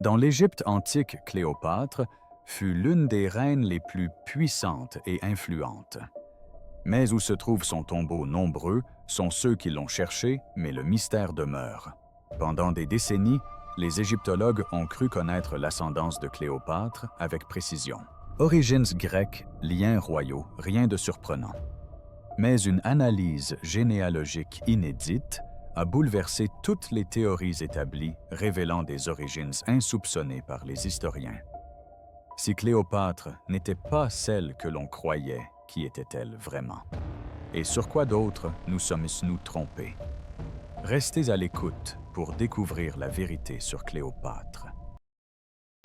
Dans l'Égypte antique, Cléopâtre fut l'une des reines les plus puissantes et influentes. Mais où se trouve son tombeau nombreux sont ceux qui l'ont cherché, mais le mystère demeure. Pendant des décennies, les égyptologues ont cru connaître l'ascendance de Cléopâtre avec précision. Origines grecques, liens royaux, rien de surprenant. Mais une analyse généalogique inédite a bouleversé toutes les théories établies, révélant des origines insoupçonnées par les historiens. Si Cléopâtre n'était pas celle que l'on croyait, qui était-elle vraiment? Et sur quoi d'autre nous sommes-nous trompés? Restez à l'écoute pour découvrir la vérité sur Cléopâtre.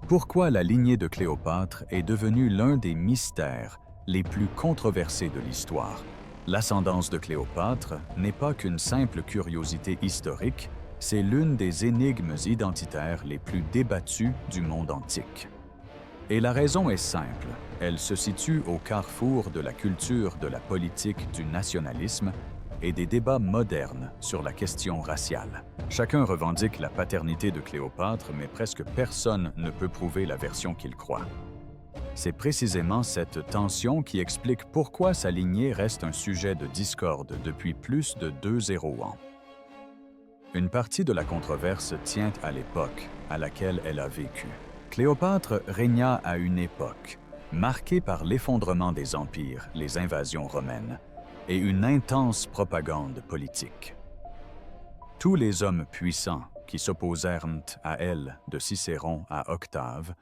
Pourquoi la lignée de Cléopâtre est devenue l'un des mystères les plus controversés de l'histoire? L'ascendance de Cléopâtre n'est pas qu'une simple curiosité historique, c'est l'une des énigmes identitaires les plus débattues du monde antique. Et la raison est simple, elle se situe au carrefour de la culture, de la politique, du nationalisme et des débats modernes sur la question raciale. Chacun revendique la paternité de Cléopâtre, mais presque personne ne peut prouver la version qu'il croit. C'est précisément cette tension qui explique pourquoi sa lignée reste un sujet de discorde depuis plus de 2 ans. Une partie de la controverse tient à l'époque à laquelle elle a vécu. Cléopâtre régna à une époque marquée par l'effondrement des empires, les invasions romaines et une intense propagande politique. Tous les hommes puissants qui s'opposèrent à elle, de Cicéron à Octave,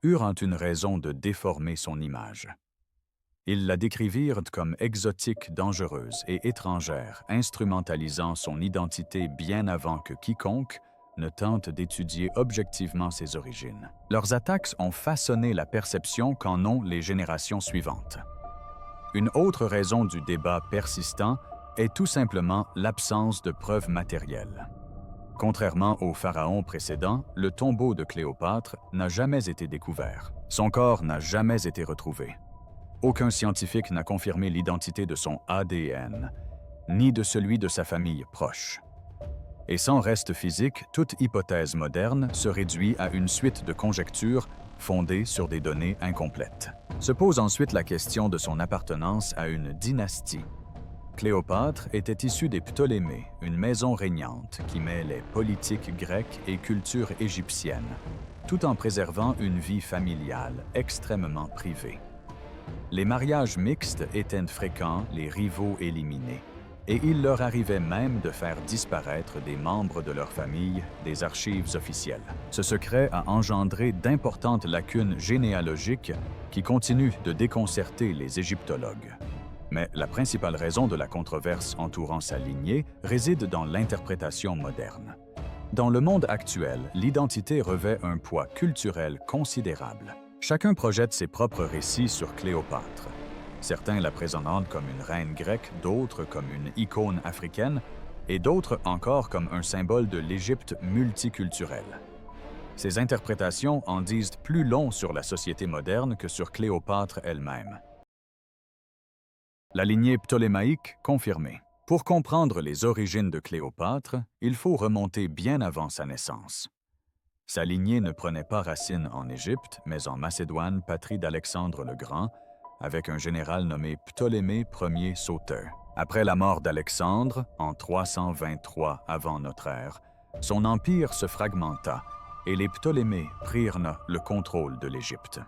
eurent une raison de déformer son image. Ils la décrivirent comme exotique, dangereuse et étrangère, instrumentalisant son identité bien avant que quiconque ne tente d'étudier objectivement ses origines. Leurs attaques ont façonné la perception qu'en ont les générations suivantes. Une autre raison du débat persistant est tout simplement l'absence de preuves matérielles. Contrairement aux pharaons précédents, le tombeau de Cléopâtre n'a jamais été découvert. Son corps n'a jamais été retrouvé. Aucun scientifique n'a confirmé l'identité de son ADN, ni de celui de sa famille proche. Et sans reste physique, toute hypothèse moderne se réduit à une suite de conjectures fondées sur des données incomplètes. Se pose ensuite la question de son appartenance à une dynastie. Cléopâtre était issue des Ptolémées, une maison régnante qui mêlait politique grecque et culture égyptienne, tout en préservant une vie familiale extrêmement privée. Les mariages mixtes étaient fréquents, les rivaux éliminés, et il leur arrivait même de faire disparaître des membres de leur famille des archives officielles. Ce secret a engendré d'importantes lacunes généalogiques qui continuent de déconcerter les égyptologues. Mais la principale raison de la controverse entourant sa lignée réside dans l'interprétation moderne. Dans le monde actuel, l'identité revêt un poids culturel considérable. Chacun projette ses propres récits sur Cléopâtre. Certains la présentent comme une reine grecque, d'autres comme une icône africaine, et d'autres encore comme un symbole de l'Égypte multiculturelle. Ces interprétations en disent plus long sur la société moderne que sur Cléopâtre elle-même. La lignée ptolémaïque confirmée. Pour comprendre les origines de Cléopâtre, il faut remonter bien avant sa naissance. Sa lignée ne prenait pas racine en Égypte, mais en Macédoine, patrie d'Alexandre le Grand, avec un général nommé Ptolémée Ier Sauteur. Après la mort d'Alexandre, en 323 avant notre ère, son empire se fragmenta et les Ptolémées prirent le contrôle de l'Égypte.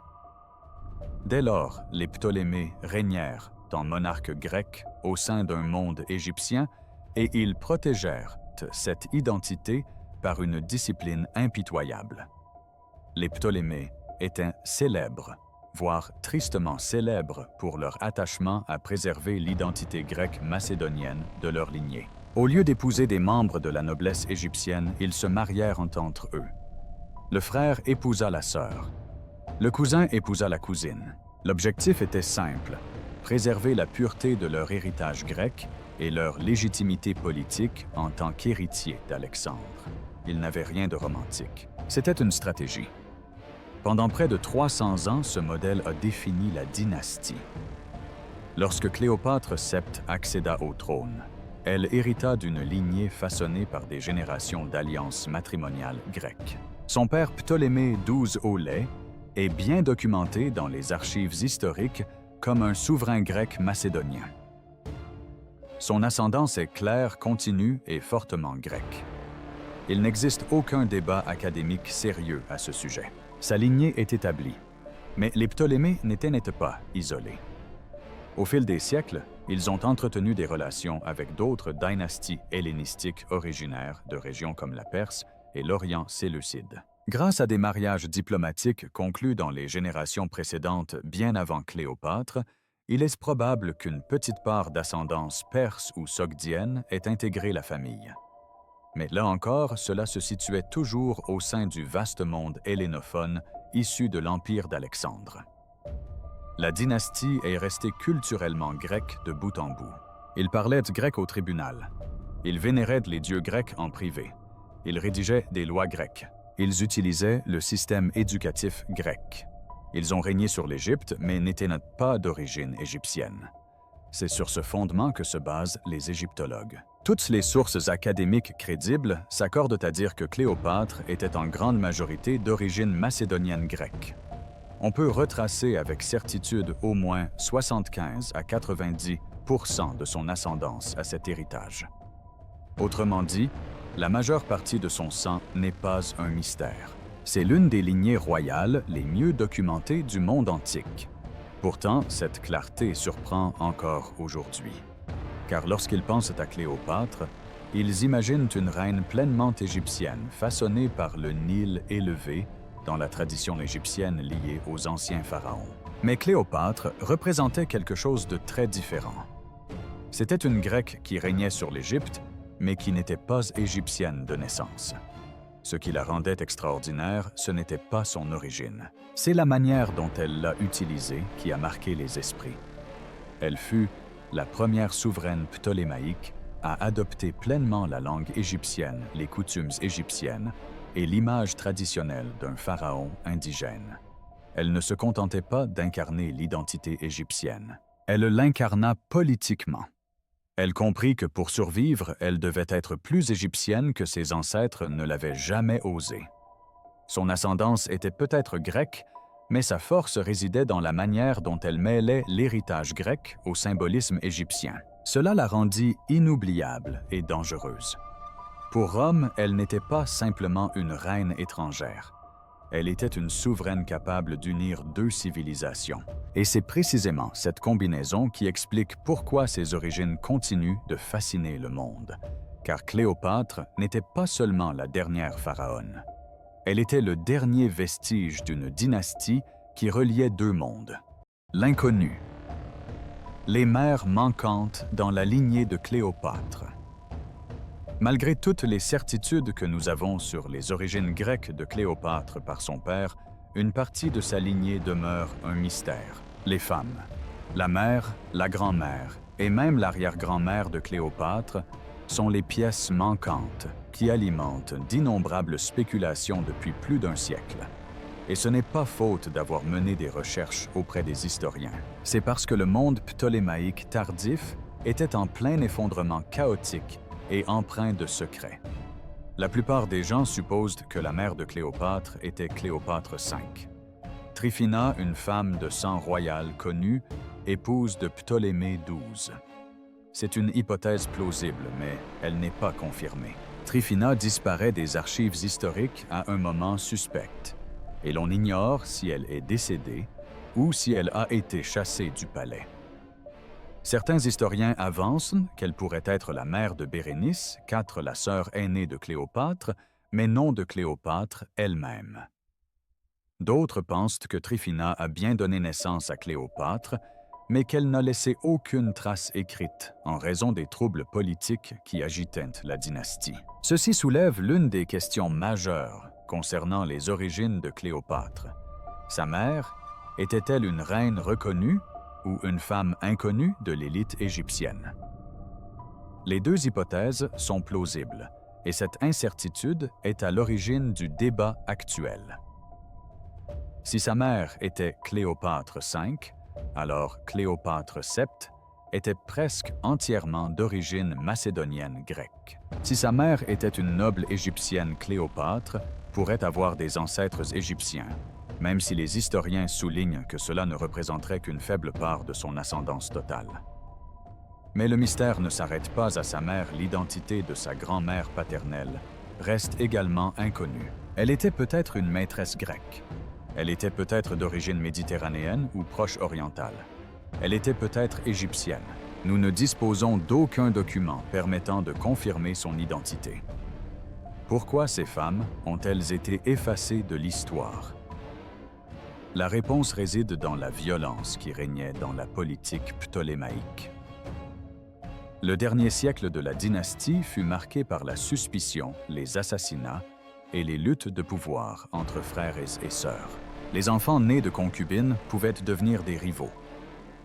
Dès lors, les Ptolémées régnèrent en monarques grecs au sein d'un monde égyptien et ils protégèrent cette identité par une discipline impitoyable. Les Ptolémées étaient célèbres, voire tristement célèbres pour leur attachement à préserver l'identité grecque macédonienne de leur lignée. Au lieu d'épouser des membres de la noblesse égyptienne, ils se marièrent entre eux. Le frère épousa la sœur. Le cousin épousa la cousine. L'objectif était simple, préserver la pureté de leur héritage grec et leur légitimité politique en tant qu'héritiers d'Alexandre. Ils n'avaient rien de romantique. C'était une stratégie. Pendant près de 300 ans, ce modèle a défini la dynastie. Lorsque Cléopâtre Sept accéda au trône, elle hérita d'une lignée façonnée par des générations d'alliances matrimoniales grecques. Son père Ptolémée XII au lait est bien documenté dans les archives historiques comme un souverain grec macédonien. Son ascendance est claire, continue et fortement grecque. Il n'existe aucun débat académique sérieux à ce sujet. Sa lignée est établie, mais les Ptolémées n'étaient pas isolés. Au fil des siècles, ils ont entretenu des relations avec d'autres dynasties hellénistiques originaires de régions comme la Perse et l'Orient séleucide. Grâce à des mariages diplomatiques conclus dans les générations précédentes bien avant Cléopâtre, il est probable qu'une petite part d'ascendance perse ou sogdienne ait intégré la famille. Mais là encore, cela se situait toujours au sein du vaste monde hellénophone issu de l'Empire d'Alexandre. La dynastie est restée culturellement grecque de bout en bout. Ils parlaient grec au tribunal. Ils vénéraient les dieux grecs en privé. Ils rédigeaient des lois grecques. Ils utilisaient le système éducatif grec. Ils ont régné sur l'Égypte, mais n'étaient pas d'origine égyptienne. C'est sur ce fondement que se basent les égyptologues. Toutes les sources académiques crédibles s'accordent à dire que Cléopâtre était en grande majorité d'origine macédonienne grecque. On peut retracer avec certitude au moins 75 à 90% de son ascendance à cet héritage. Autrement dit, la majeure partie de son sang n'est pas un mystère. C'est l'une des lignées royales les mieux documentées du monde antique. Pourtant, cette clarté surprend encore aujourd'hui. Car lorsqu'ils pensent à Cléopâtre, ils imaginent une reine pleinement égyptienne, façonnée par le Nil élevé, dans la tradition égyptienne liée aux anciens pharaons. Mais Cléopâtre représentait quelque chose de très différent. C'était une Grecque qui régnait sur l'Égypte, mais qui n'était pas égyptienne de naissance. Ce qui la rendait extraordinaire, ce n'était pas son origine. C'est la manière dont elle l'a utilisée qui a marqué les esprits. Elle fut la première souveraine ptolémaïque à adopter pleinement la langue égyptienne, les coutumes égyptiennes et l'image traditionnelle d'un pharaon indigène. Elle ne se contentait pas d'incarner l'identité égyptienne. Elle l'incarna politiquement. Elle comprit que pour survivre, elle devait être plus égyptienne que ses ancêtres ne l'avaient jamais osé. Son ascendance était peut-être grecque, mais sa force résidait dans la manière dont elle mêlait l'héritage grec au symbolisme égyptien. Cela la rendit inoubliable et dangereuse. Pour Rome, elle n'était pas simplement une reine étrangère. Elle était une souveraine capable d'unir deux civilisations. Et c'est précisément cette combinaison qui explique pourquoi ses origines continuent de fasciner le monde. Car Cléopâtre n'était pas seulement la dernière pharaone. Elle était le dernier vestige d'une dynastie qui reliait deux mondes. L'inconnu. Les mères manquantes dans la lignée de Cléopâtre. Malgré toutes les certitudes que nous avons sur les origines grecques de Cléopâtre par son père, une partie de sa lignée demeure un mystère. Les femmes, la mère, la grand-mère et même l'arrière-grand-mère de Cléopâtre sont les pièces manquantes qui alimentent d'innombrables spéculations depuis plus d'un siècle. Et ce n'est pas faute d'avoir mené des recherches auprès des historiens. C'est parce que le monde ptolémaïque tardif était en plein effondrement chaotique et empreint de secrets. La plupart des gens supposent que la mère de Cléopâtre était Cléopâtre V. Tryphina, une femme de sang royal connue, épouse de Ptolémée XII. C'est une hypothèse plausible, mais elle n'est pas confirmée. Tryphina disparaît des archives historiques à un moment suspect, et l'on ignore si elle est décédée ou si elle a été chassée du palais. Certains historiens avancent qu'elle pourrait être la mère de Bérénice, la sœur aînée de Cléopâtre, mais non de Cléopâtre elle-même. D'autres pensent que Tryphina a bien donné naissance à Cléopâtre, mais qu'elle n'a laissé aucune trace écrite en raison des troubles politiques qui agitaient la dynastie. Ceci soulève l'une des questions majeures concernant les origines de Cléopâtre. Sa mère était-elle une reine reconnue ou une femme inconnue de l'élite égyptienne? Les deux hypothèses sont plausibles, et cette incertitude est à l'origine du débat actuel. Si sa mère était Cléopâtre V, alors Cléopâtre VII était presque entièrement d'origine macédonienne grecque. Si sa mère était une noble égyptienne Cléopâtre, pourrait avoir des ancêtres égyptiens, même si les historiens soulignent que cela ne représenterait qu'une faible part de son ascendance totale. Mais le mystère ne s'arrête pas à sa mère, l'identité de sa grand-mère paternelle reste également inconnue. Elle était peut-être une maîtresse grecque. Elle était peut-être d'origine méditerranéenne ou proche orientale. Elle était peut-être égyptienne. Nous ne disposons d'aucun document permettant de confirmer son identité. Pourquoi ces femmes ont-elles été effacées de l'histoire? La réponse réside dans la violence qui régnait dans la politique ptolémaïque. Le dernier siècle de la dynastie fut marqué par la suspicion, les assassinats et les luttes de pouvoir entre frères et sœurs. Les enfants nés de concubines pouvaient devenir des rivaux.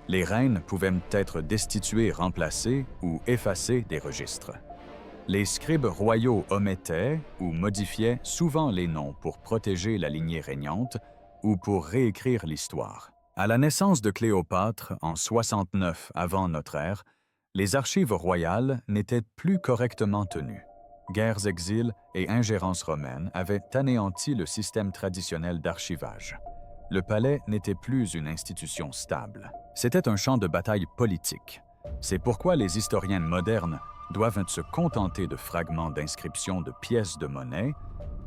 Les reines pouvaient être destituées, remplacées ou effacées des registres. Les scribes royaux omettaient ou modifiaient souvent les noms pour protéger la lignée régnante ou pour réécrire l'histoire. À la naissance de Cléopâtre, en 69 avant notre ère, les archives royales n'étaient plus correctement tenues. Guerres, exils et ingérences romaines avaient anéanti le système traditionnel d'archivage. Le palais n'était plus une institution stable. C'était un champ de bataille politique. C'est pourquoi les historiens modernes doivent se contenter de fragments d'inscriptions de pièces de monnaie,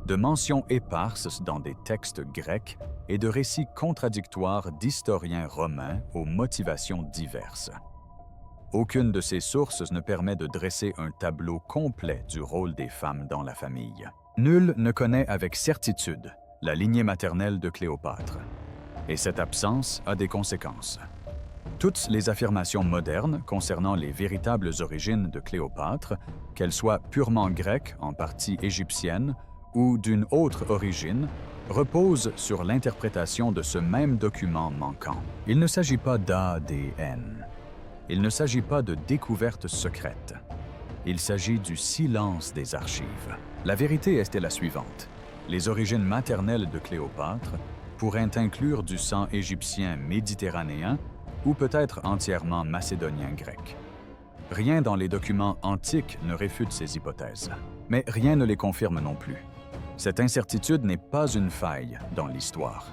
de mentions éparses dans des textes grecs et de récits contradictoires d'historiens romains aux motivations diverses. Aucune de ces sources ne permet de dresser un tableau complet du rôle des femmes dans la famille. Nul ne connaît avec certitude la lignée maternelle de Cléopâtre, et cette absence a des conséquences. Toutes les affirmations modernes concernant les véritables origines de Cléopâtre, qu'elles soient purement grecques, en partie égyptiennes, ou d'une autre origine, reposent sur l'interprétation de ce même document manquant. Il ne s'agit pas d'ADN. Il ne s'agit pas de découvertes secrètes. Il s'agit du silence des archives. La vérité est la suivante. Les origines maternelles de Cléopâtre pourraient inclure du sang égyptien méditerranéen ou peut-être entièrement macédonien grec. Rien dans les documents antiques ne réfute ces hypothèses, mais rien ne les confirme non plus. Cette incertitude n'est pas une faille dans l'histoire.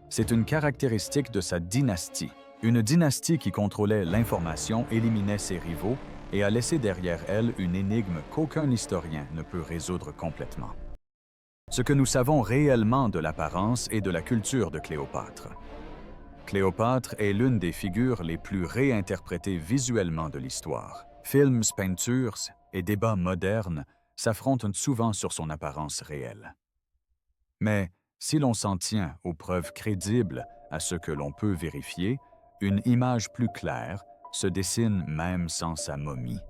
C'est une caractéristique de sa dynastie. Une dynastie qui contrôlait l'information, éliminait ses rivaux et a laissé derrière elle une énigme qu'aucun historien ne peut résoudre complètement. Ce que nous savons réellement de l'apparence et de la culture de Cléopâtre. Cléopâtre est l'une des figures les plus réinterprétées visuellement de l'histoire. Films, peintures et débats modernes s'affrontent souvent sur son apparence réelle. Mais si l'on s'en tient aux preuves crédibles à ce que l'on peut vérifier, une image plus claire se dessine même sans sa momie.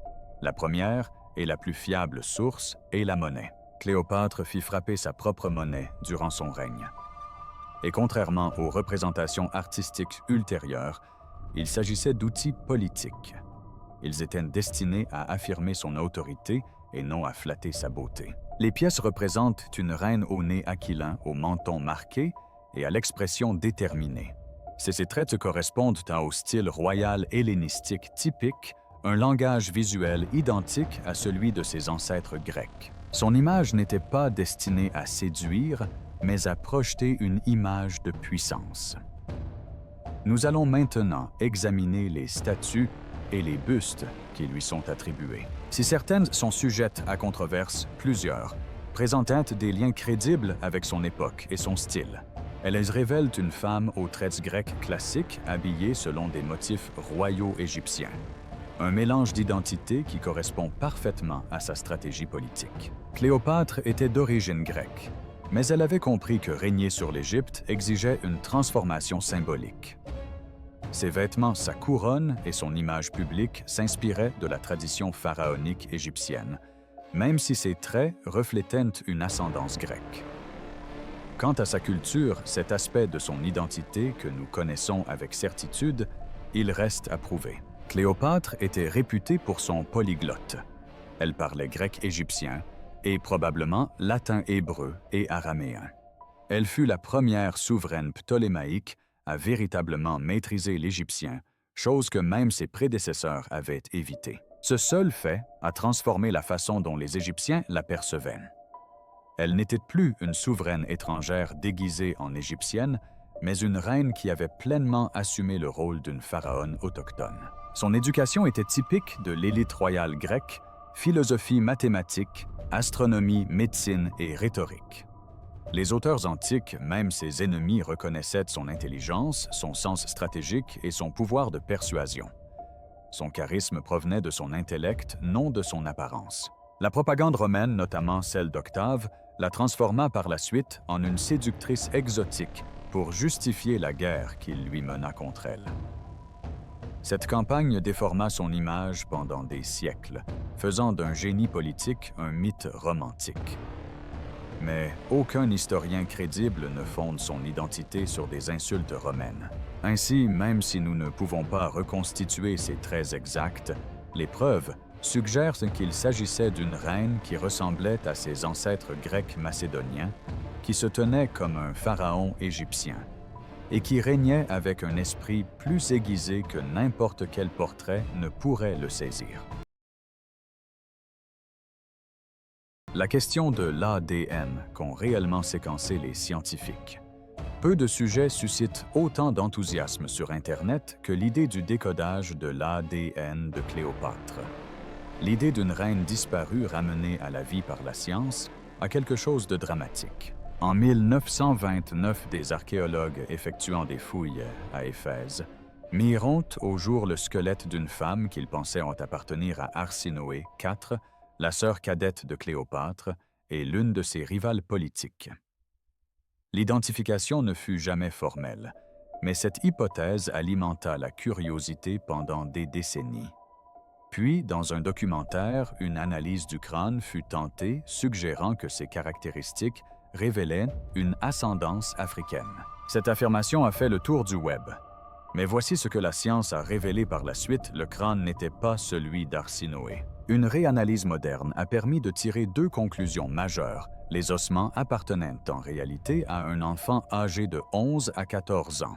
La première et la plus fiable source est la monnaie. Cléopâtre fit frapper sa propre monnaie durant son règne. Et contrairement aux représentations artistiques ultérieures, il s'agissait d'outils politiques. Ils étaient destinés à affirmer son autorité et non à flatter sa beauté. Les pièces représentent une reine au nez aquilin, au menton marqué et à l'expression déterminée. Ces traits correspondent au style royal hellénistique typique, un langage visuel identique à celui de ses ancêtres grecs. Son image n'était pas destinée à séduire, mais à projeter une image de puissance. Nous allons maintenant examiner les statues et les bustes qui lui sont attribués. Si certaines sont sujettes à controverse, plusieurs présentent des liens crédibles avec son époque et son style. Elles révèlent une femme aux traits grecs classiques habillée selon des motifs royaux égyptiens. Un mélange d'identité qui correspond parfaitement à sa stratégie politique. Cléopâtre était d'origine grecque, mais elle avait compris que régner sur l'Égypte exigeait une transformation symbolique. Ses vêtements, sa couronne et son image publique s'inspiraient de la tradition pharaonique égyptienne, même si ses traits reflétaient une ascendance grecque. Quant à sa culture, cet aspect de son identité que nous connaissons avec certitude, il reste à prouver. Cléopâtre était réputée pour son polyglotte. Elle parlait grec-égyptien et probablement latin-hébreu et araméen. Elle fut la première souveraine ptolémaïque à véritablement maîtriser l'égyptien, chose que même ses prédécesseurs avaient évité. Ce seul fait a transformé la façon dont les Égyptiens la percevaient. Elle n'était plus une souveraine étrangère déguisée en égyptienne, mais une reine qui avait pleinement assumé le rôle d'une pharaone autochtone. Son éducation était typique de l'élite royale grecque, philosophie mathématique, astronomie, médecine et rhétorique. Les auteurs antiques, même ses ennemis, reconnaissaient son intelligence, son sens stratégique et son pouvoir de persuasion. Son charisme provenait de son intellect, non de son apparence. La propagande romaine, notamment celle d'Octave, la transforma par la suite en une séductrice exotique pour justifier la guerre qu'il lui mena contre elle. Cette campagne déforma son image pendant des siècles, faisant d'un génie politique un mythe romantique. Mais aucun historien crédible ne fonde son identité sur des insultes romaines. Ainsi, même si nous ne pouvons pas reconstituer ces traits exacts, les preuves suggèrent qu'il s'agissait d'une reine qui ressemblait à ses ancêtres grecs macédoniens, qui se tenait comme un pharaon égyptien, et qui régnait avec un esprit plus aiguisé que n'importe quel portrait ne pourrait le saisir. La question de l'ADN qu'ont réellement séquencé les scientifiques. Peu de sujets suscitent autant d'enthousiasme sur Internet que l'idée du décodage de l'ADN de Cléopâtre. L'idée d'une reine disparue ramenée à la vie par la science a quelque chose de dramatique. En 1929, des archéologues effectuant des fouilles à Éphèse mirent au jour le squelette d'une femme qu'ils pensaient appartenir à Arsinoé IV, la sœur cadette de Cléopâtre et l'une de ses rivales politiques. L'identification ne fut jamais formelle, mais cette hypothèse alimenta la curiosité pendant des décennies. Puis, dans un documentaire, une analyse du crâne fut tentée, suggérant que ses caractéristiques révélaient une ascendance africaine. Cette affirmation a fait le tour du web. Mais voici ce que la science a révélé par la suite, le crâne n'était pas celui d'Arsinoé. Une réanalyse moderne a permis de tirer deux conclusions majeures. Les ossements appartenaient en réalité à un enfant âgé de 11 à 14 ans.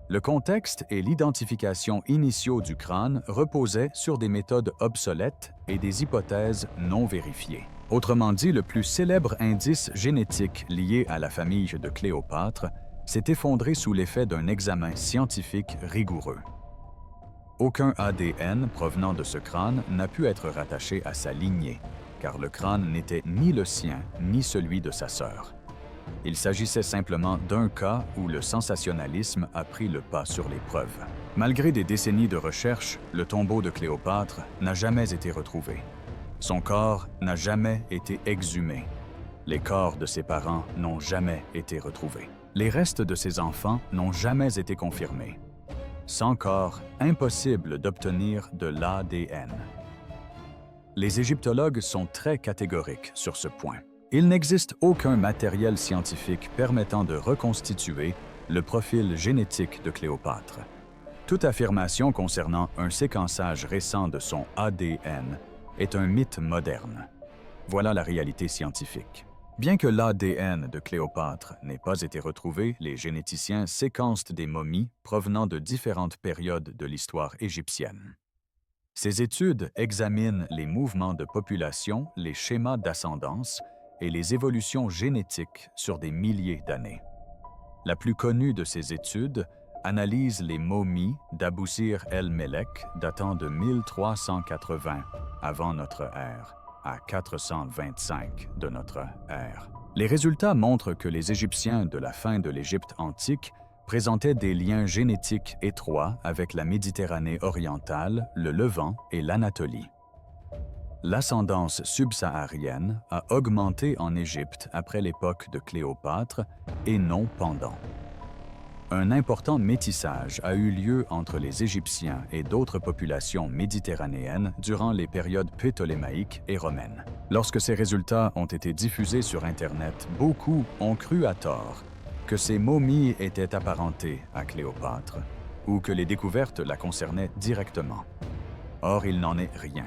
Le contexte et l'identification initiaux du crâne reposaient sur des méthodes obsolètes et des hypothèses non vérifiées. Autrement dit, le plus célèbre indice génétique lié à la famille de Cléopâtre s'est effondré sous l'effet d'un examen scientifique rigoureux. Aucun ADN provenant de ce crâne n'a pu être rattaché à sa lignée, car le crâne n'était ni le sien ni celui de sa sœur. Il s'agissait simplement d'un cas où le sensationnalisme a pris le pas sur les preuves. Malgré des décennies de recherche, le tombeau de Cléopâtre n'a jamais été retrouvé. Son corps n'a jamais été exhumé. Les corps de ses parents n'ont jamais été retrouvés. Les restes de ses enfants n'ont jamais été confirmés. Sans corps, impossible d'obtenir de l'ADN. Les égyptologues sont très catégoriques sur ce point. Il n'existe aucun matériel scientifique permettant de reconstituer le profil génétique de Cléopâtre. Toute affirmation concernant un séquençage récent de son ADN est un mythe moderne. Voilà la réalité scientifique. Bien que l'ADN de Cléopâtre n'ait pas été retrouvé, les généticiens séquencent des momies provenant de différentes périodes de l'histoire égyptienne. Ces études examinent les mouvements de population, les schémas d'ascendance et les évolutions génétiques sur des milliers d'années. La plus connue de ces études analyse les momies d'Abusir el-Melek datant de 1380 avant notre ère à 425 de notre ère. Les résultats montrent que les Égyptiens de la fin de l'Égypte antique présentaient des liens génétiques étroits avec la Méditerranée orientale, le Levant et l'Anatolie. L'ascendance subsaharienne a augmenté en Égypte après l'époque de Cléopâtre et non pendant. Un important métissage a eu lieu entre les Égyptiens et d'autres populations méditerranéennes durant les périodes ptolémaïques et romaines. Lorsque ces résultats ont été diffusés sur Internet, beaucoup ont cru à tort que ces momies étaient apparentées à Cléopâtre ou que les découvertes la concernaient directement. Or, il n'en est rien.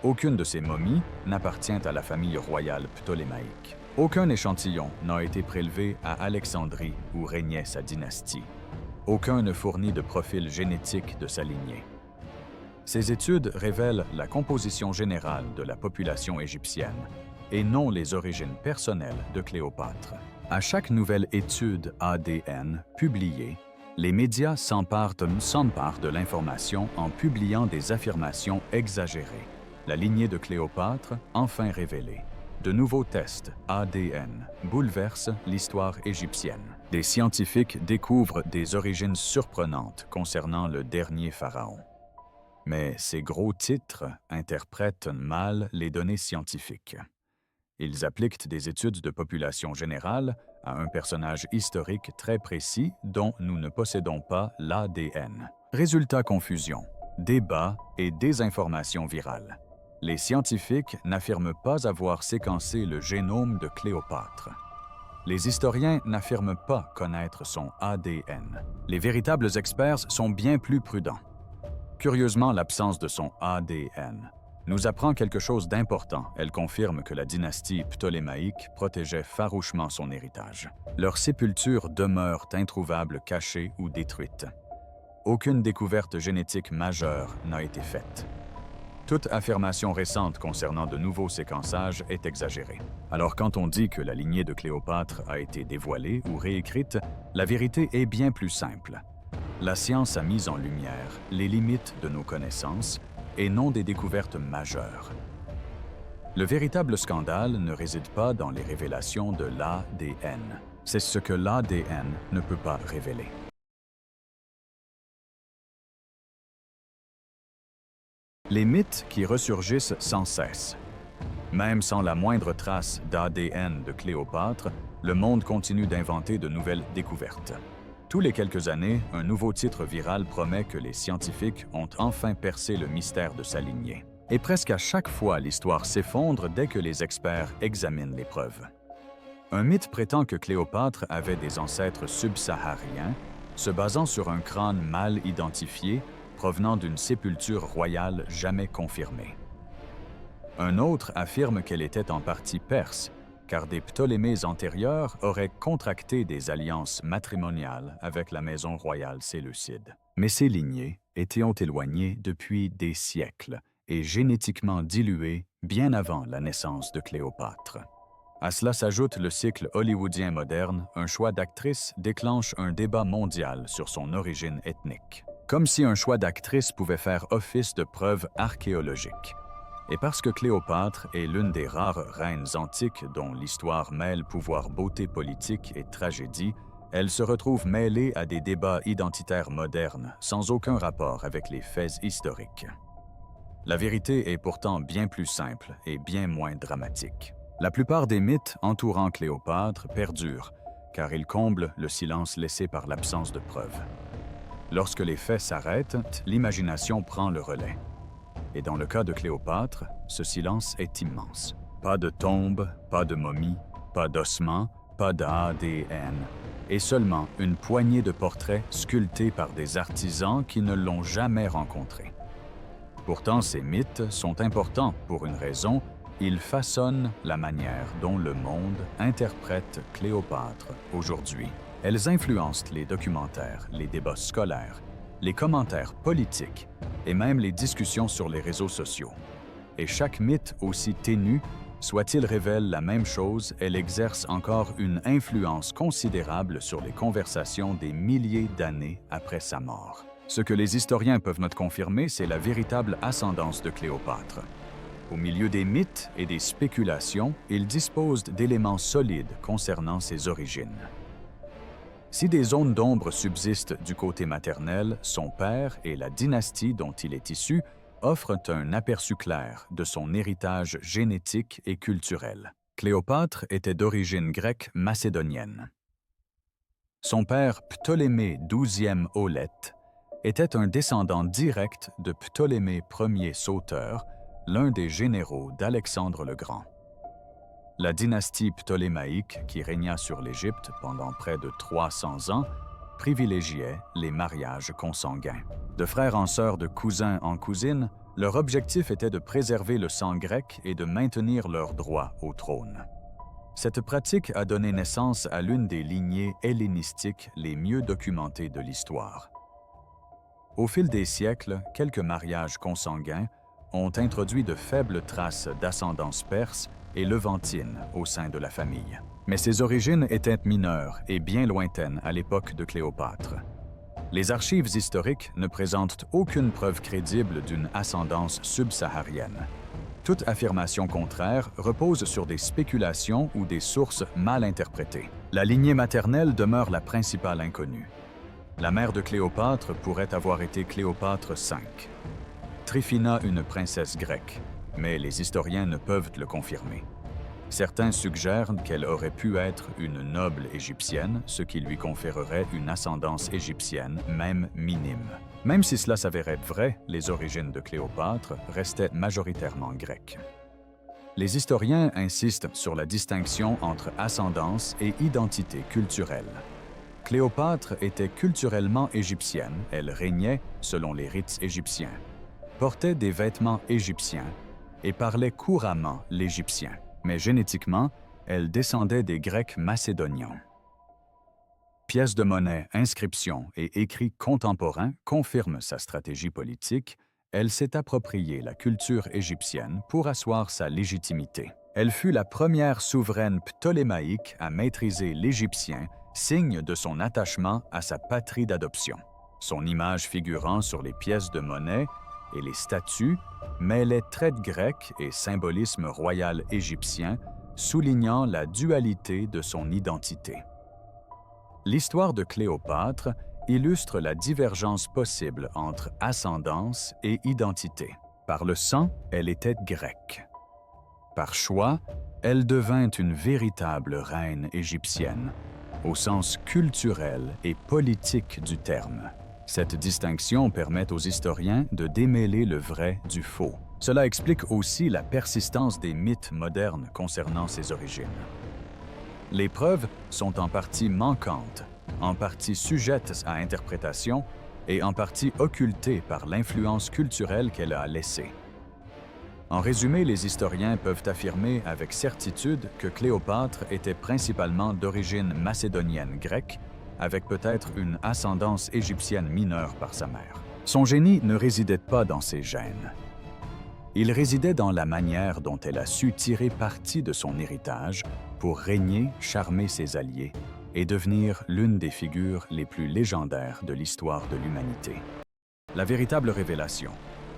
Aucune de ces momies n'appartient à la famille royale ptolémaïque. Aucun échantillon n'a été prélevé à Alexandrie où régnait sa dynastie. aucun ne fournit de profil génétique de sa lignée. Ces études révèlent la composition générale de la population égyptienne et non les origines personnelles de Cléopâtre. À chaque nouvelle étude ADN publiée, les médias s'emparent de l'information en publiant des affirmations exagérées. La lignée de Cléopâtre, enfin révélée. De nouveaux tests ADN bouleversent l'histoire égyptienne. Des scientifiques découvrent des origines surprenantes concernant le dernier pharaon. Mais ces gros titres interprètent mal les données scientifiques. Ils appliquent des études de population générale à un personnage historique très précis dont nous ne possédons pas l'ADN. Résultat confusion, débat et désinformation virale. Les scientifiques n'affirment pas avoir séquencé le génome de Cléopâtre. Les historiens n'affirment pas connaître son ADN. Les véritables experts sont bien plus prudents. Curieusement, l'absence de son ADN nous apprend quelque chose d'important. Elle confirme que la dynastie ptolémaïque protégeait farouchement son héritage. Leurs sépultures demeurent introuvables, cachées ou détruites. Aucune découverte génétique majeure n'a été faite. Toute affirmation récente concernant de nouveaux séquençages est exagérée. Alors quand on dit que la lignée de Cléopâtre a été dévoilée ou réécrite, la vérité est bien plus simple. La science a mis en lumière les limites de nos connaissances et non des découvertes majeures. Le véritable scandale ne réside pas dans les révélations de l'ADN. C'est ce que l'ADN ne peut pas révéler. Les mythes qui ressurgissent sans cesse. Même sans la moindre trace d'ADN de Cléopâtre, le monde continue d'inventer de nouvelles découvertes. Tous les quelques années, un nouveau titre viral promet que les scientifiques ont enfin percé le mystère de sa lignée. Et presque à chaque fois, l'histoire s'effondre dès que les experts examinent les preuves. Un mythe prétend que Cléopâtre avait des ancêtres subsahariens, se basant sur un crâne mal identifié provenant d'une sépulture royale jamais confirmée. Un autre affirme qu'elle était en partie perse, car des Ptolémées antérieurs auraient contracté des alliances matrimoniales avec la maison royale séleucide. Mais ces lignées étaient éloignées depuis des siècles et génétiquement diluées bien avant la naissance de Cléopâtre. À cela s'ajoute le cycle hollywoodien moderne, un choix d'actrice déclenche un débat mondial sur son origine ethnique. Comme si un choix d'actrice pouvait faire office de preuve archéologique. Et parce que Cléopâtre est l'une des rares reines antiques dont l'histoire mêle pouvoir beauté politique et tragédie, elle se retrouve mêlée à des débats identitaires modernes sans aucun rapport avec les faits historiques. La vérité est pourtant bien plus simple et bien moins dramatique. La plupart des mythes entourant Cléopâtre perdurent, car ils comblent le silence laissé par l'absence de preuves. Lorsque les faits s'arrêtent, l'imagination prend le relais. Et dans le cas de Cléopâtre, ce silence est immense. Pas de tombe, pas de momie, pas d'ossements, pas d'ADN, et seulement une poignée de portraits sculptés par des artisans qui ne l'ont jamais rencontré. Pourtant, ces mythes sont importants pour une raison, ils façonnent la manière dont le monde interprète Cléopâtre aujourd'hui. Elles influencent les documentaires, les débats scolaires, les commentaires politiques et même les discussions sur les réseaux sociaux. Et chaque mythe, aussi ténu, soit-il révèle la même chose, elle exerce encore une influence considérable sur les conversations des milliers d'années après sa mort. Ce que les historiens peuvent nous confirmer, c'est la véritable ascendance de Cléopâtre. Au milieu des mythes et des spéculations, il dispose d'éléments solides concernant ses origines. Si des zones d'ombre subsistent du côté maternel, son père et la dynastie dont il est issu offrent un aperçu clair de son héritage génétique et culturel. Cléopâtre était d'origine grecque macédonienne. Son père Ptolémée XIIe Aulète était un descendant direct de Ptolémée Ier Sauteur, l'un des généraux d'Alexandre le Grand. La dynastie ptolémaïque, qui régna sur l'Égypte pendant près de 300 ans, privilégiait les mariages consanguins. De frères en sœurs, de cousins en cousines, leur objectif était de préserver le sang grec et de maintenir leur droit au trône. Cette pratique a donné naissance à l'une des lignées hellénistiques les mieux documentées de l'histoire. Au fil des siècles, quelques mariages consanguins ont introduit de faibles traces d'ascendance perse et levantine au sein de la famille. Mais ces origines étaient mineures et bien lointaines à l'époque de Cléopâtre. Les archives historiques ne présentent aucune preuve crédible d'une ascendance subsaharienne. Toute affirmation contraire repose sur des spéculations ou des sources mal interprétées. La lignée maternelle demeure la principale inconnue. La mère de Cléopâtre pourrait avoir été Cléopâtre V. Tryphina, une princesse grecque, mais les historiens ne peuvent le confirmer. Certains suggèrent qu'elle aurait pu être une noble égyptienne, ce qui lui conférerait une ascendance égyptienne, même minime. Même si cela s'avérait vrai, les origines de Cléopâtre restaient majoritairement grecques. Les historiens insistent sur la distinction entre ascendance et identité culturelle. Cléopâtre était culturellement égyptienne, elle régnait selon les rites égyptiens, portait des vêtements égyptiens et parlait couramment l'égyptien. Mais génétiquement, elle descendait des Grecs macédoniens. Pièces de monnaie, inscriptions et écrits contemporains confirment sa stratégie politique. Elle s'est appropriée la culture égyptienne pour asseoir sa légitimité. Elle fut la première souveraine ptolémaïque à maîtriser l'égyptien, signe de son attachement à sa patrie d'adoption. Son image figurant sur les pièces de monnaie et les statues mêlait traits grecs et symbolisme royal égyptien, soulignant la dualité de son identité. L'histoire de Cléopâtre illustre la divergence possible entre ascendance et identité. Par le sang, elle était grecque. Par choix, elle devint une véritable reine égyptienne, au sens culturel et politique du terme. Cette distinction permet aux historiens de démêler le vrai du faux. Cela explique aussi la persistance des mythes modernes concernant ses origines. Les preuves sont en partie manquantes, en partie sujettes à interprétation et en partie occultées par l'influence culturelle qu'elle a laissée. En résumé, les historiens peuvent affirmer avec certitude que Cléopâtre était principalement d'origine macédonienne grecque, avec peut-être une ascendance égyptienne mineure par sa mère. Son génie ne résidait pas dans ses gènes. Il résidait dans la manière dont elle a su tirer parti de son héritage pour régner, charmer ses alliés et devenir l'une des figures les plus légendaires de l'histoire de l'humanité. La véritable révélation.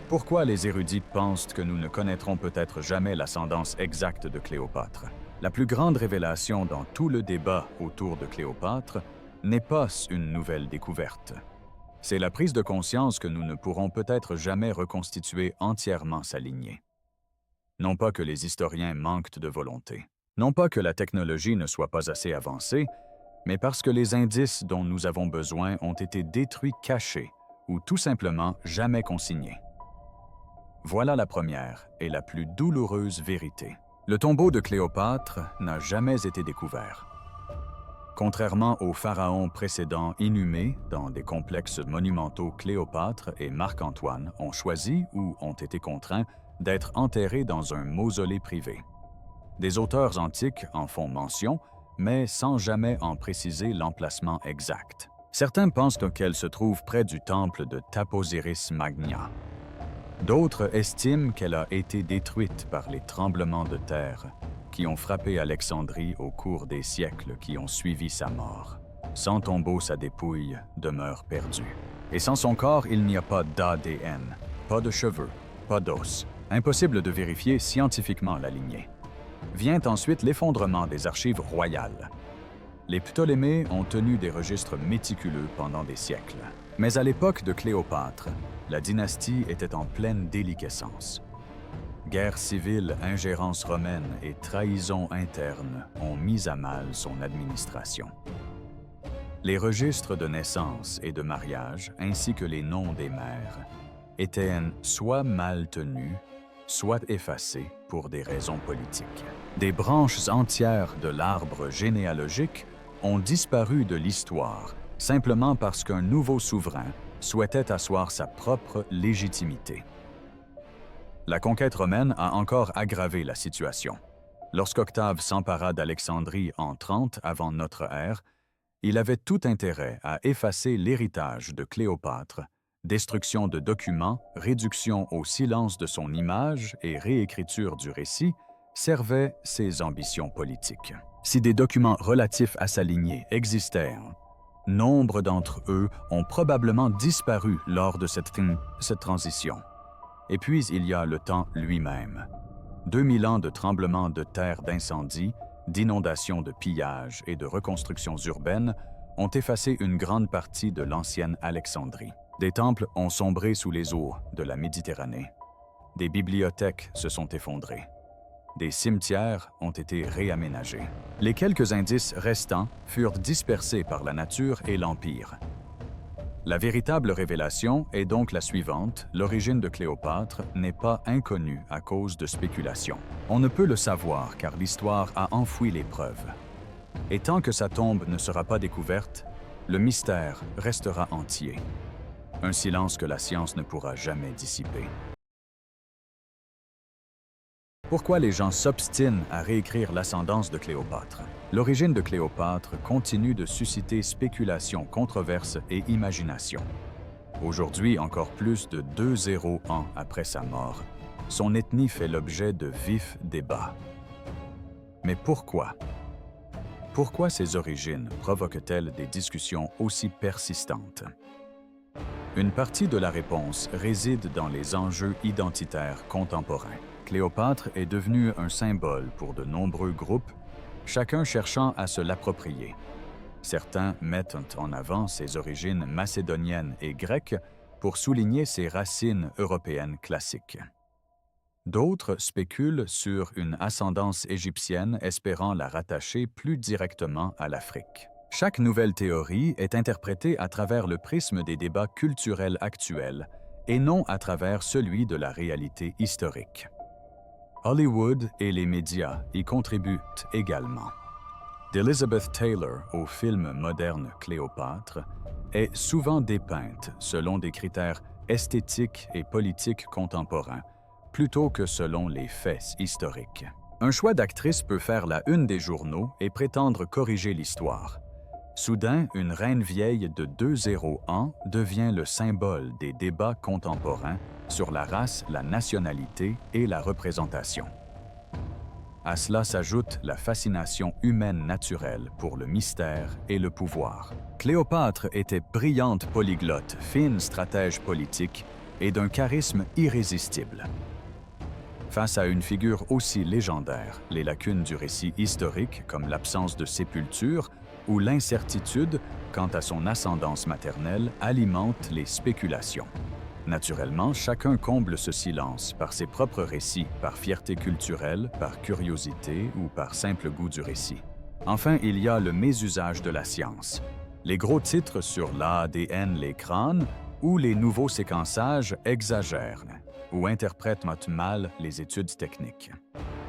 Pourquoi les érudits pensent que nous ne connaîtrons peut-être jamais l'ascendance exacte de Cléopâtre? La plus grande révélation dans tout le débat autour de Cléopâtre n'est pas une nouvelle découverte. C'est la prise de conscience que nous ne pourrons peut-être jamais reconstituer entièrement sa lignée. Non pas que les historiens manquent de volonté, non pas que la technologie ne soit pas assez avancée, mais parce que les indices dont nous avons besoin ont été détruits cachés ou tout simplement jamais consignés. Voilà la première et la plus douloureuse vérité. Le tombeau de Cléopâtre n'a jamais été découvert. Contrairement aux pharaons précédents inhumés dans des complexes monumentaux, Cléopâtre et Marc-Antoine ont choisi ou ont été contraints d'être enterrés dans un mausolée privé. Des auteurs antiques en font mention, mais sans jamais en préciser l'emplacement exact. Certains pensent qu'elle se trouve près du temple de Taposiris Magna. D'autres estiment qu'elle a été détruite par les tremblements de terre qui ont frappé Alexandrie au cours des siècles qui ont suivi sa mort. Sans tombeau, sa dépouille demeure perdue. Et sans son corps, il n'y a pas d'ADN, pas de cheveux, pas d'os. Impossible de vérifier scientifiquement la lignée. Vient ensuite l'effondrement des archives royales. Les Ptolémées ont tenu des registres méticuleux pendant des siècles. Mais à l'époque de Cléopâtre, la dynastie était en pleine déliquescence. Guerre civile, ingérence romaine et trahison interne ont mis à mal son administration. Les registres de naissance et de mariage, ainsi que les noms des mères, étaient soit mal tenus, soit effacés pour des raisons politiques. Des branches entières de l'arbre généalogique ont disparu de l'histoire simplement parce qu'un nouveau souverain souhaitait asseoir sa propre légitimité. La conquête romaine a encore aggravé la situation. Lorsqu'Octave s'empara d'Alexandrie en 30 avant notre ère, il avait tout intérêt à effacer l'héritage de Cléopâtre, destruction de documents, réduction au silence de son image et réécriture du récit servaient ses ambitions politiques. Si des documents relatifs à sa lignée existèrent, nombre d'entre eux ont probablement disparu lors de cette transition. Et puis il y a le temps lui-même. 2000 ans de tremblements de terre, d'incendies, d'inondations, de pillages et de reconstructions urbaines ont effacé une grande partie de l'ancienne Alexandrie. Des temples ont sombré sous les eaux de la Méditerranée. Des bibliothèques se sont effondrées. Des cimetières ont été réaménagés. Les quelques indices restants furent dispersés par la nature et l'Empire. La véritable révélation est donc la suivante: l'origine de Cléopâtre n'est pas inconnue à cause de spéculations. On ne peut le savoir car l'histoire a enfoui les preuves. Et tant que sa tombe ne sera pas découverte, le mystère restera entier. Un silence que la science ne pourra jamais dissiper. Pourquoi les gens s'obstinent à réécrire l'ascendance de Cléopâtre? L'origine de Cléopâtre continue de susciter spéculations, controverses et imagination. Aujourd'hui, encore plus de 200 ans après sa mort, son ethnie fait l'objet de vifs débats. Mais pourquoi? Pourquoi ses origines provoquent-elles des discussions aussi persistantes? Une partie de la réponse réside dans les enjeux identitaires contemporains. Cléopâtre est devenue un symbole pour de nombreux groupes, chacun cherchant à se l'approprier. Certains mettent en avant ses origines macédoniennes et grecques pour souligner ses racines européennes classiques. D'autres spéculent sur une ascendance égyptienne espérant la rattacher plus directement à l'Afrique. Chaque nouvelle théorie est interprétée à travers le prisme des débats culturels actuels et non à travers celui de la réalité historique. Hollywood et les médias y contribuent également. D'Elizabeth Taylor au film moderne Cléopâtre est souvent dépeinte selon des critères esthétiques et politiques contemporains, plutôt que selon les faits historiques. Un choix d'actrice peut faire la une des journaux et prétendre corriger l'histoire. Soudain, une reine vieille de 200 ans devient le symbole des débats contemporains sur la race, la nationalité et la représentation. À cela s'ajoute la fascination humaine naturelle pour le mystère et le pouvoir. Cléopâtre était brillante polyglotte, fine stratège politique et d'un charisme irrésistible. Face à une figure aussi légendaire, les lacunes du récit historique, comme l'absence de sépulture ou l'incertitude quant à son ascendance maternelle, alimentent les spéculations. Naturellement, chacun comble ce silence par ses propres récits, par fierté culturelle, par curiosité ou par simple goût du récit. Enfin, il y a le mésusage de la science. Les gros titres sur l'ADN, les crânes ou les nouveaux séquençages exagèrent ou interprètent mal les études techniques.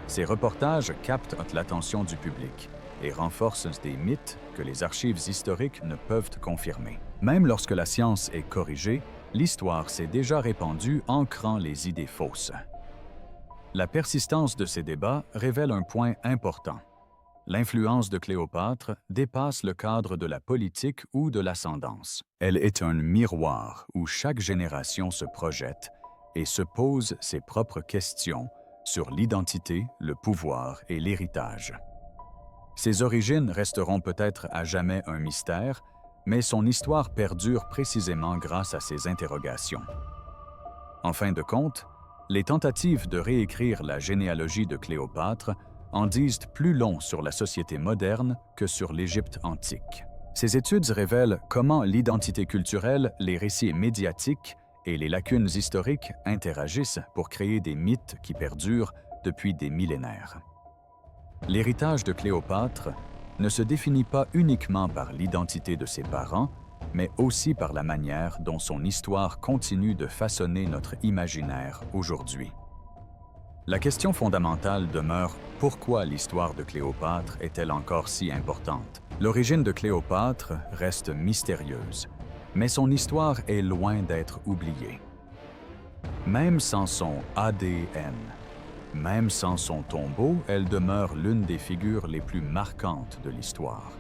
Ces reportages captent l'attention du public et renforcent des mythes que les archives historiques ne peuvent confirmer. Même lorsque la science est corrigée, l'histoire s'est déjà répandue, ancrant les idées fausses. La persistance de ces débats révèle un point important. L'influence de Cléopâtre dépasse le cadre de la politique ou de l'ascendance. Elle est un miroir où chaque génération se projette et se pose ses propres questions sur l'identité, le pouvoir et l'héritage. Ses origines resteront peut-être à jamais un mystère, mais son histoire perdure précisément grâce à ces interrogations. En fin de compte, les tentatives de réécrire la généalogie de Cléopâtre en disent plus long sur la société moderne que sur l'Égypte antique. Ces études révèlent comment l'identité culturelle, les récits médiatiques et les lacunes historiques interagissent pour créer des mythes qui perdurent depuis des millénaires. L'héritage de Cléopâtre ne se définit pas uniquement par l'identité de ses parents, mais aussi par la manière dont son histoire continue de façonner notre imaginaire aujourd'hui. La question fondamentale demeure: pourquoi l'histoire de Cléopâtre est-elle encore si importante? L'origine de Cléopâtre reste mystérieuse, mais son histoire est loin d'être oubliée. Même sans son ADN, Même sans son tombeau, elle demeure l'une des figures les plus marquantes de l'histoire.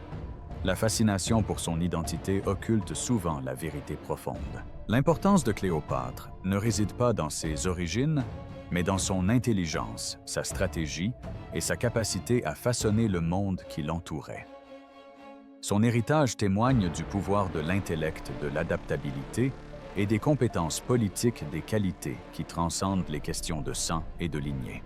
La fascination pour son identité occulte souvent la vérité profonde. L'importance de Cléopâtre ne réside pas dans ses origines, mais dans son intelligence, sa stratégie et sa capacité à façonner le monde qui l'entourait. Son héritage témoigne du pouvoir de l'intellect, de l'adaptabilité et des compétences politiques, des qualités qui transcendent les questions de sang et de lignée.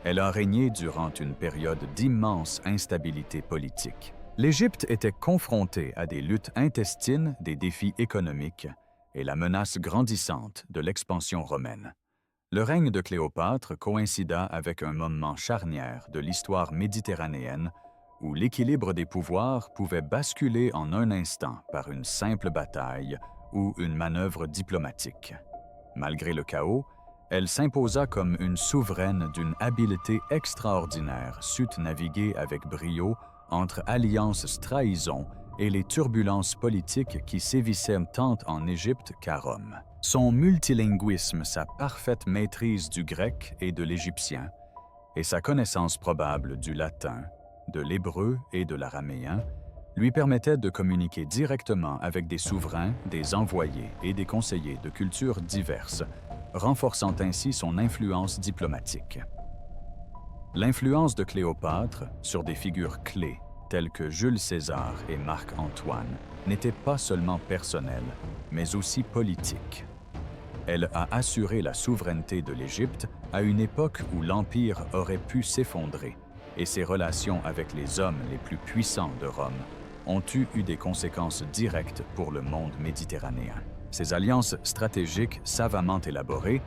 Elle a régné durant une période d'immense instabilité politique. L'Égypte était confrontée à des luttes intestines, des défis économiques et la menace grandissante de l'expansion romaine. Le règne de Cléopâtre coïncida avec un moment charnière de l'histoire méditerranéenne où l'équilibre des pouvoirs pouvait basculer en un instant par une simple bataille ou une manœuvre diplomatique. Malgré le chaos, elle s'imposa comme une souveraine d'une habileté extraordinaire, sut naviguer avec brio entre alliances trahison et les turbulences politiques qui sévissaient tant en Égypte qu'à Rome. Son multilinguisme, sa parfaite maîtrise du grec et de l'égyptien, et sa connaissance probable du latin, de l'hébreu et de l'araméen, lui permettaient de communiquer directement avec des souverains, des envoyés et des conseillers de cultures diverses, renforçant ainsi son influence diplomatique. L'influence de Cléopâtre sur des figures clés telles que Jules César et Marc-Antoine n'était pas seulement personnelle, mais aussi politique. Elle a assuré la souveraineté de l'Égypte à une époque où l'Empire aurait pu s'effondrer et ses relations avec les hommes les plus puissants de Rome ont eu des conséquences directes pour le monde méditerranéen. Ces alliances stratégiques savamment élaborées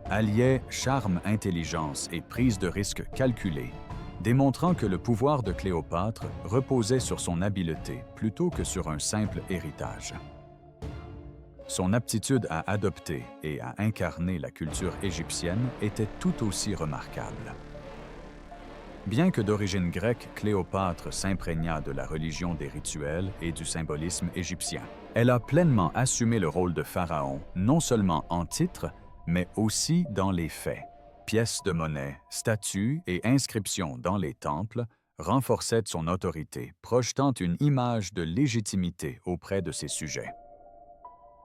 alliaient charme, intelligence et prise de risque calculée, démontrant que le pouvoir de Cléopâtre reposait sur son habileté plutôt que sur un simple héritage. Son aptitude à adopter et à incarner la culture égyptienne était tout aussi remarquable. Bien que d'origine grecque, Cléopâtre s'imprégna de la religion des rituels et du symbolisme égyptien. Elle a pleinement assumé le rôle de pharaon, non seulement en titre, mais aussi dans les faits. Pièces de monnaie, statues et inscriptions dans les temples renforçaient son autorité, projetant une image de légitimité auprès de ses sujets.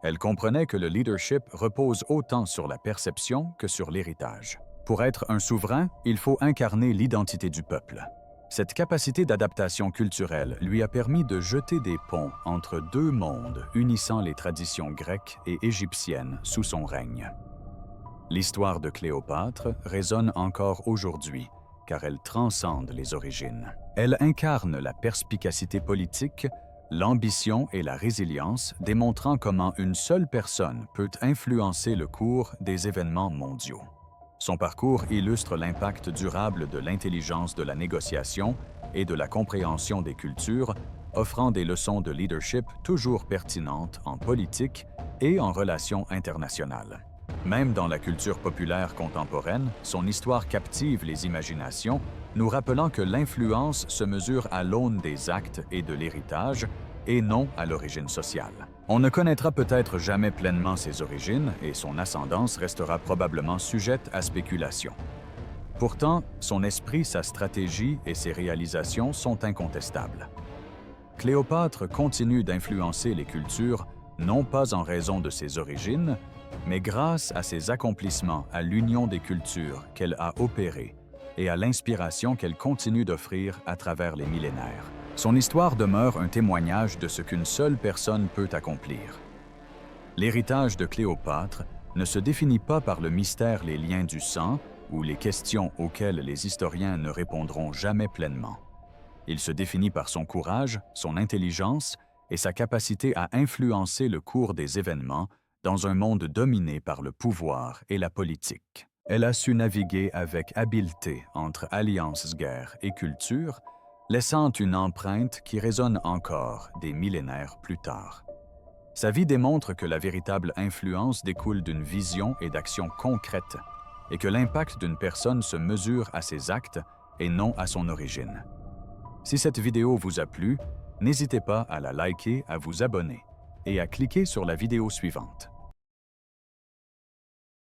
Elle comprenait que le leadership repose autant sur la perception que sur l'héritage. Pour être un souverain, il faut incarner l'identité du peuple. Cette capacité d'adaptation culturelle lui a permis de jeter des ponts entre deux mondes unissant les traditions grecques et égyptiennes sous son règne. L'histoire de Cléopâtre résonne encore aujourd'hui, car elle transcende les origines. Elle incarne la perspicacité politique, l'ambition et la résilience, démontrant comment une seule personne peut influencer le cours des événements mondiaux. Son parcours illustre l'impact durable de l'intelligence de la négociation et de la compréhension des cultures, offrant des leçons de leadership toujours pertinentes en politique et en relations internationales. Même dans la culture populaire contemporaine, son histoire captive les imaginations, nous rappelant que l'influence se mesure à l'aune des actes et de l'héritage, et non à l'origine sociale. On ne connaîtra peut-être jamais pleinement ses origines et son ascendance restera probablement sujette à spéculation. Pourtant, son esprit, sa stratégie et ses réalisations sont incontestables. Cléopâtre continue d'influencer les cultures, non pas en raison de ses origines, mais grâce à ses accomplissements à l'union des cultures qu'elle a opérées et à l'inspiration qu'elle continue d'offrir à travers les millénaires. Son histoire demeure un témoignage de ce qu'une seule personne peut accomplir. L'héritage de Cléopâtre ne se définit pas par le mystère, les liens du sang ou les questions auxquelles les historiens ne répondront jamais pleinement. Il se définit par son courage, son intelligence et sa capacité à influencer le cours des événements dans un monde dominé par le pouvoir et la politique. Elle a su naviguer avec habileté entre alliances, guerres et cultures, laissant une empreinte qui résonne encore des millénaires plus tard. Sa vie démontre que la véritable influence découle d'une vision et d'actions concrètes, et que l'impact d'une personne se mesure à ses actes et non à son origine. Si cette vidéo vous a plu, n'hésitez pas à la liker, à vous abonner et à cliquer sur la vidéo suivante.